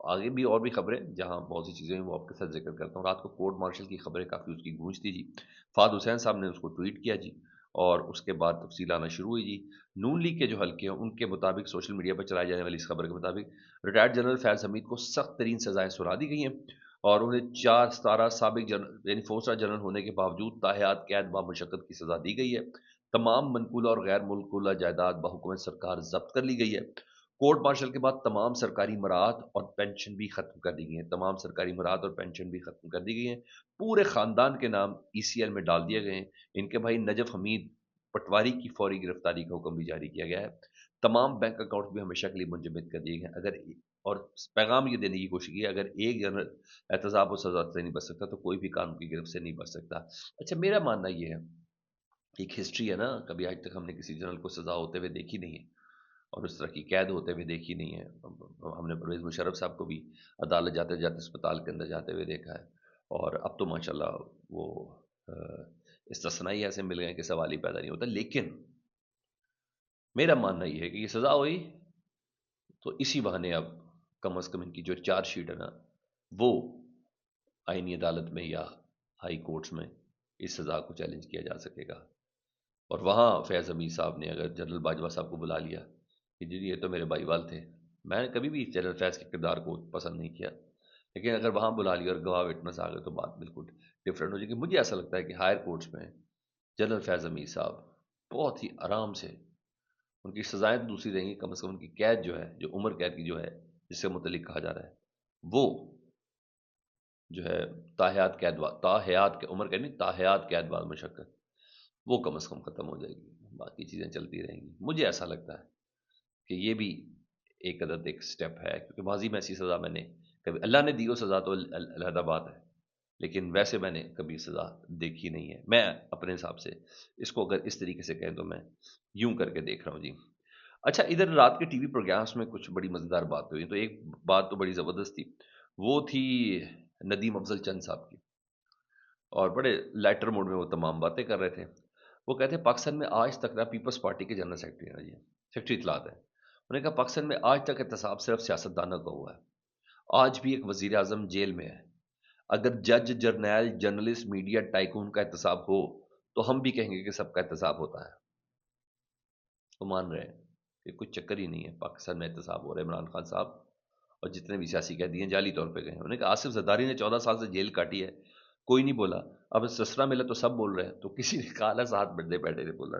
آگے بھی اور بھی خبریں جہاں بہت سی چیزیں ہیں وہ آپ کے ساتھ ذکر کرتا ہوں. رات کو کورٹ مارشل کی خبریں کافی اس کی گونجتی جی. فہد حسین صاحب نے اس کو ٹویٹ کیا جی، اور اس کے بعد تفصیل آنا شروع ہوئی جی. نون لیگ کے جو حلقے ہیں ان کے مطابق سوشل میڈیا پر چلائی جانے والی اس خبر کے مطابق ریٹائرڈ جنرل فیض حمید کو سخت ترین سزائیں سنا دی گئی ہیں، اور انہیں 4 ستارہ سابق جنرل یعنی 4 اسٹار جنرل ہونے کے باوجود تاحیات قید با مشقت کی سزا دی گئی ہے. تمام منقولہ اور غیر منقولہ جائیداد بحکومت سرکار ضبط کر لی گئی ہے. کورٹ مارشل کے بعد تمام سرکاری مراعات اور پینشن بھی ختم کر دی گئی ہیں. تمام سرکاری مراعات اور پینشن بھی ختم کر دی گئی ہیں. پورے خاندان کے نام ECL میں ڈال دیے گئے ہیں. ان کے بھائی نجف حمید پٹواری کی فوری گرفتاری کا حکم بھی جاری کیا گیا ہے. تمام بینک اکاؤنٹ بھی ہمیشہ کے لیے منجمد کر دیے گئے ہیں. اور پیغام یہ دینے کی کوشش کی ہے اگر ایک جنرل احتساب و سزا سے نہیں بچ سکتا تو کوئی بھی قانون کی گرفت سے نہیں بچ سکتا. اچھا میرا ماننا یہ ہے، ایک ہسٹری ہے نا، کبھی آج تک ہم نے کسی جنرل کو سزا ہوتے ہوئے دیکھی نہیں ہے اور اس طرح کی قید ہوتے ہوئے دیکھی نہیں ہے. ہم نے پرویز مشرف صاحب کو بھی عدالت جاتے جاتے اسپتال کے اندر جاتے ہوئے دیکھا ہے، اور اب تو ماشاءاللہ وہ استثنائی ایسے مل گئے کہ سوال ہی پیدا نہیں ہوتا. لیکن میرا ماننا یہ ہے کہ یہ سزا ہوئی تو اسی بہانے اب کم از کم ان کی جو چارج شیٹ ہے نا وہ آئینی عدالت میں یا ہائی کورٹس میں اس سزا کو چیلنج کیا جا سکے گا. اور وہاں فیض حمید صاحب نے اگر جنرل باجوہ صاحب کو بلا لیا کہ جی یہ تو میرے بھائی وال تھے، میں نے کبھی بھی جنرل فیض کے کردار کو پسند نہیں کیا، لیکن اگر وہاں بلا لیا اور گواہ وٹنس آ گئے تو بات بالکل ڈفرینٹ ہو جائے گی. مجھے ایسا لگتا ہے کہ ہائر کورٹس میں جنرل فیض حمید صاحب بہت ہی آرام سے، ان کی سزائیں تو دوسری رہیں گی، کم از کم ان کی قید جو ہے، جو عمر قید کی جو ہے جس سے متعلق کہا جا رہا ہے وہ جو ہے تاحیات کے عمر قید نہیں، تاحیات قید بعد مشقت، وہ کم از کم ختم ہو جائے گی. باقی چیزیں چلتی رہیں گی. مجھے ایسا لگتا ہے کہ یہ بھی ایک عدد ایک سٹیپ ہے، کیونکہ ماضی میں ایسی سزا میں نے کبھی، اللہ نے دی ہو سزا تو علیحدہ بات ہے، لیکن ویسے میں نے کبھی سزا دیکھی نہیں ہے. میں اپنے حساب سے اس کو اگر اس طریقے سے کہیں تو میں یوں کر کے دیکھ رہا ہوں جی. اچھا ادھر رات کے ٹی وی پروگرامس میں کچھ بڑی مزیدار بات ہوئی، تو ایک بات تو بڑی زبردست تھی، وہ تھی ندیم افضل چند صاحب کی، اور بڑے لائٹر موڈ میں وہ تمام باتیں کر رہے تھے. وہ کہتے ہیں پاکستان میں آج تک نا پیپلز پارٹی کے جنرل سیکرٹری ہیں جی، سیکرٹری اطلاعات ہے، انہوں نے کہا پاکستان میں آج تک احتساب صرف سیاست دانوں کا ہوا ہے. آج بھی ایک وزیر اعظم جیل میں ہے. اگر جج، جرنیل، جرنلسٹ، میڈیا ٹائکون کا احتساب ہو تو ہم بھی کہیں گے کہ سب کا احتساب ہوتا ہے. وہ مان رہے ہیں کہ کچھ چکر ہی نہیں ہے، پاکستان میں احتساب ہو رہا ہے. عمران خان صاحب اور جتنے بھی سیاسی قیدی ہیں جعلی طور پہ گئے ہیں. انہوں نے کہا آصف زرداری نے 14 سال سے جیل کاٹی ہے، کوئی نہیں بولا. اب سسرا ملا تو سب بول رہے ہیں، تو کسی نے کہا نا ساتھ بڑے بیٹھے نے بولا،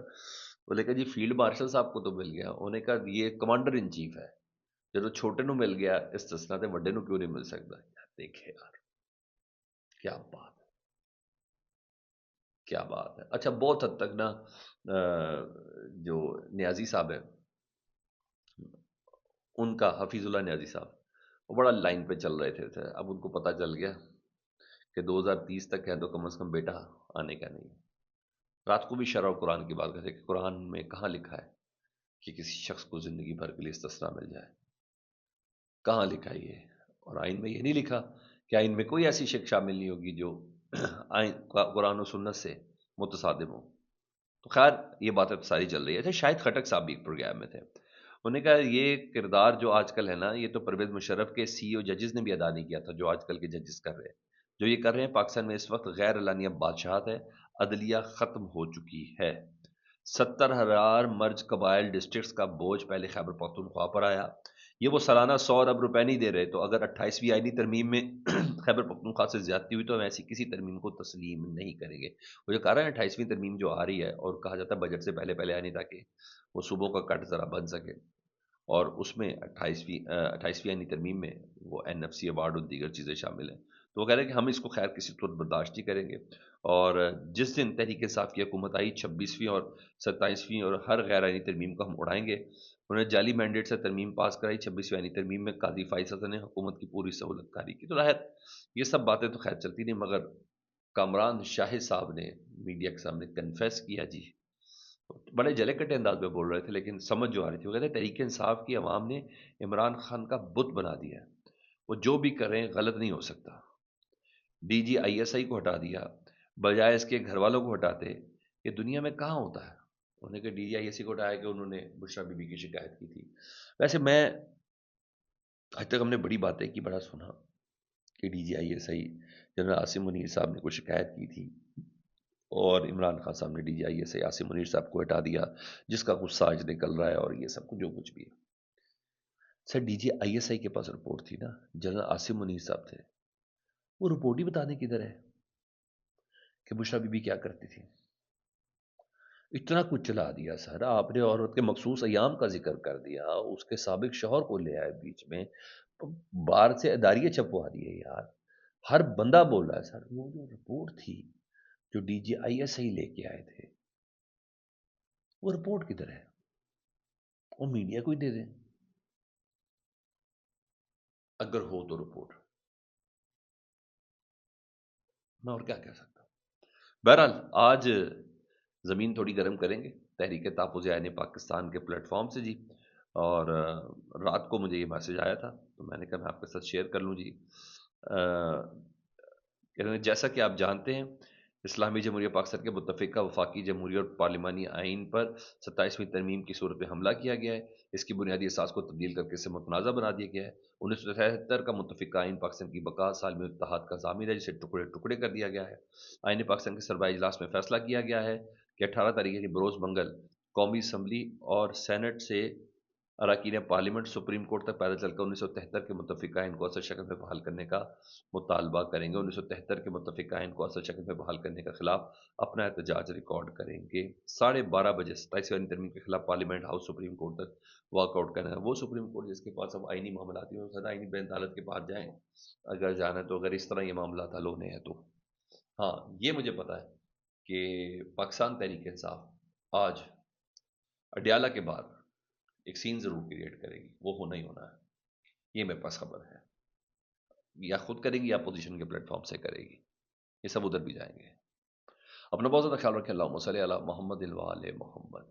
بولے کہ جی فیلڈ مارشل صاحب کو تو مل گیا. انہوں نے کہا یہ کمانڈر ان چیف ہے، جب چھوٹے نو مل گیا استثنا تے بڑے نو کیوں نہیں مل سکتا. دیکھے یار کیا بات ہے، کیا بات ہے. اچھا بہت حد تک نا جو نیازی صاحب ہے ان کا، حفیظ اللہ نیازی صاحب، وہ بڑا لائن پہ چل رہے تھے. اب ان کو پتہ چل گیا کہ 2030 تک ہے تو کم از کم بیٹا آنے کا نہیں. رات کو بھی شرع اور قرآن کی بات کرتے کہ قرآن میں کہاں لکھا ہے کہ کسی شخص کو زندگی بھر کے لیے استثنا مل جائے، کہاں لکھا ہے یہ؟ اور آئین میں یہ نہیں لکھا کہ آئین میں کوئی ایسی شک شامل نہیں ہوگی جو آئین قرآن و سنت سے متصادم ہو. تو خیر یہ باتیں تو ساری چل رہی ہے. شاہد خٹک صاحب بھی ایک پروگرام میں تھے، انہوں نے کہا یہ کردار جو آج کل ہے نا یہ تو پرویز مشرف کے CEO ججز نے بھی ادا نہیں کیا تھا جو آج کل کے ججز کر رہے ہیں. جو یہ کر رہے ہیں پاکستان میں اس وقت غیر اعلانیہ بادشاہت ہے، عدلیہ ختم ہو چکی ہے. 70,000 مرج قبائل ڈسٹرکٹس کا بوجھ پہلے خیبر پختونخوا پر آیا. یہ وہ سالانہ 100 ارب روپے نہیں دے رہے، تو اگر 28ویں آئینی ترمیم میں خیبر پختونخوا سے زیادتی ہوئی تو ہم ایسی کسی ترمیم کو تسلیم نہیں کریں گے. وہ جو کہہ رہے ہیں 28ویں ترمیم جو آ رہی ہے اور کہا جاتا ہے بجٹ سے پہلے پہلے آنی تاکہ وہ صوبوں کا کٹ ذرا بن سکے، اور اس میں 28ویں آئینی ترمیم میں وہ NFC ایوارڈ اور دیگر چیزیں شامل ہیں. تو وہ کہہ رہے ہیں کہ ہم اس کو خیر کسی طور برداشت نہیں کریں گے، اور جس دن تحریک انصاف کی حکومت آئی 26ویں اور 27ویں اور ہر غیر آئینی ترمیم کو ہم اڑائیں گے. انہوں نے جعلی مینڈیٹ سے ترمیم پاس کرائی. 26ویں آئینی ترمیم میں قاضی فائز حسن نے حکومت کی پوری سہولت کاری کی. تو ظاہر یہ سب باتیں تو خیر چلتی نہیں، مگر کامران شاہد صاحب نے میڈیا کے سامنے کنفیس کیا جی، بڑے جلے کٹے انداز میں بول رہے تھے لیکن سمجھ جو آ رہی تھی. وہ کہتے ہیں تحریک انصاف کی عوام نے عمران خان کا بت بنا دیا ہے، وہ جو بھی کریں غلط نہیں ہو سکتا. DG ISI کو ہٹا دیا بجائے اس کے گھر والوں کو ہٹاتے. یہ دنیا میں کہاں ہوتا ہے؟ انہوں نے کہ DG ISI کو ہٹایا کہ انہوں نے بشرا بی بی کی شکایت کی تھی. ویسے میں آج تک ہم نے بڑی باتیں کی، بڑا سنا کہ D G I S I general Asim Munir صاحب نے کوئی شکایت کی تھی اور عمران خان صاحب نے D G I S I Asim Munir صاحب کو ہٹا دیا، جس کا کچھ ساج نکل رہا ہے اور یہ سب کچھ جو کچھ بھی ہے۔ سر ڈی جی آئی ایس آئی کے پاس رپورٹ تھی نا، جنرل عاصم منیر صاحب تھے، وہ رپورٹ ہی بتانے کدھر ہے کہ بشرا بی بی کیا کرتی تھی؟ اتنا کچھ چلا دیا سر آپ نے، عورت کے مخصوص ایام کا ذکر کر دیا، اس کے سابق شوہر کو لے آئے بیچ میں، باہر سے اداریے چھپوا دیے یار، ہر بندہ بول رہا ہے سر وہ جو رپورٹ تھی جو ڈی جی آئی ایس آئی لے کے آئے تھے، وہ رپورٹ کدھر ہے؟ وہ میڈیا کو ہی دے دیں اگر ہو تو رپورٹ، میں اور کیا کہہ سکتا ہوں۔ بہرحال آج زمین تھوڑی گرم کریں گے تحریک تحفظ آئین پاکستان کے پلیٹ فارم سے جی، اور رات کو مجھے یہ میسج آیا تھا تو میں نے کہا میں آپ کے ساتھ شیئر کر لوں جی۔ جیسا کہ آپ جانتے ہیں اسلامی جمہوریہ پاکستان کے متفقہ وفاقی جمہوری اور پارلیمانی آئین پر 27ویں ترمیم کی صورت میں حملہ کیا گیا ہے، اس کی بنیادی اساس کو تبدیل کر کے اسے متنازع بنا دیا گیا ہے۔ 1973 کا متفقہ آئین پاکستان کی بقا سالمی اتحاد کا ضامن ہے، جسے ٹکڑے ٹکڑے کر دیا گیا ہے۔ آئین پاکستان کے سربراہ اجلاس میں فیصلہ کیا گیا ہے کہ 18 تاریخ کی بروز منگل قومی اسمبلی اور سینٹ سے اراکین پارلیمنٹ سپریم کورٹ تک پیدل چل کر 1973 کے متفقہ آئین کو اصل شکل میں بحال کرنے کا مطالبہ کریں گے۔ 1973 کے متفقہ آئین کو اصل شکل میں بحال کرنے کے خلاف اپنا احتجاج ریکارڈ کریں گے۔ 12:30 بجے 27ویں ترمیم کے خلاف پارلیمنٹ ہاؤس سپریم کورٹ تک واک آؤٹ کرنا ہے۔ وہ سپریم کورٹ جس کے پاس اب آئینی معاملات ہیں، وہ سدا آئینی بین عدالت کے پاس جائیں اگر جانا ہے تو، اگر اس طرح یہ معاملات حل ہونے ہیں تو۔ ہاں یہ مجھے پتا ہے کہ پاکستان تحریک انصاف آج اڈیالہ کے بعد ایک سین ضرور کریٹ کرے گی، وہ ہونا ہی ہونا ہے، یہ میرے پاس خبر ہے، یا خود کریں گی یا اپوزیشن کے پلیٹ فارم سے کرے گی، یہ سب ادھر بھی جائیں گے۔ اپنا بہت زیادہ خیال رکھیں، اللہم صلی علی محمد و آل محمد۔